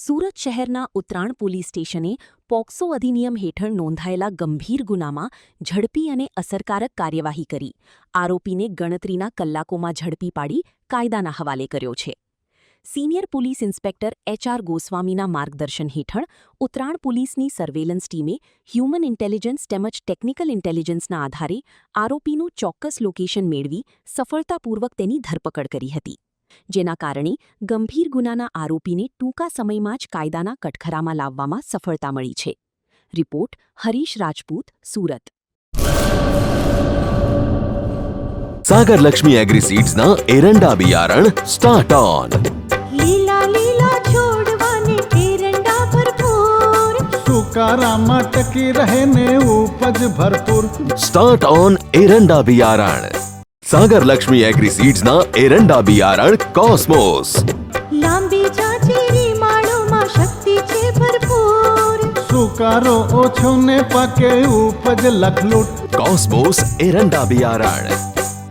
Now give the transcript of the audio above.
સુરત શહેરના ઉત્તરાણ પોલીસ સ્ટેશને પોક્સો અધિનિયમ હેઠળ નોંધાયેલા ગંભીર ગુનામાં ઝડપી અને અસરકારક કાર્યવાહી કરી આરોપીને ગણતરીના કલાકોમાં ઝડપી પાડી કાયદાના હવાલે કર્યો છે. Senior police inspector HR. ગોસ્વામીના માર્ગદર્શન હેઠળ ઉત્તરાણ પોલીસની સર્વેલન્સ ટીમે હ્યુમન ઇન્ટેલિજન્સ તેમજ ટેકનિકલ ઇન્ટેલિજન્સના આધારે આરોપીનું ચોક્કસ લોકેશન મેળવી સફળતાપૂર્વક તેની ધરપકડ કરી હતી, જેના કારણે ગંભીર ગુનાના આરોપીને ટૂંકા સમયમાં જ કાયદાના કટખરામાં લાવવામાં સફળતા મળી છે. રિપોર્ટ હરીશ રાજપૂત, સુરત. सागर लक्ष्मी एग्रीसीड्स ना एरंडा बियारण स्टार्ट ऑन. લીલા લીલા છોડવાને એરંડા ભરપૂર, સુકારામાં ટકી રહે ને ઉપજ ભરપૂર. स्टार्ट ऑन एरंडा बियारण. सागर लक्ष्मी एग्रीसीड्स ना एरंडा बियारण कॉस्मोस. લાંબી જાચેરી માળોમાં શક્તિ છે ભરપૂર, સુકારો ઓછો ને પાકે ઉપજ લખલૂટ. कॉस्मोस एरंडा बियारण.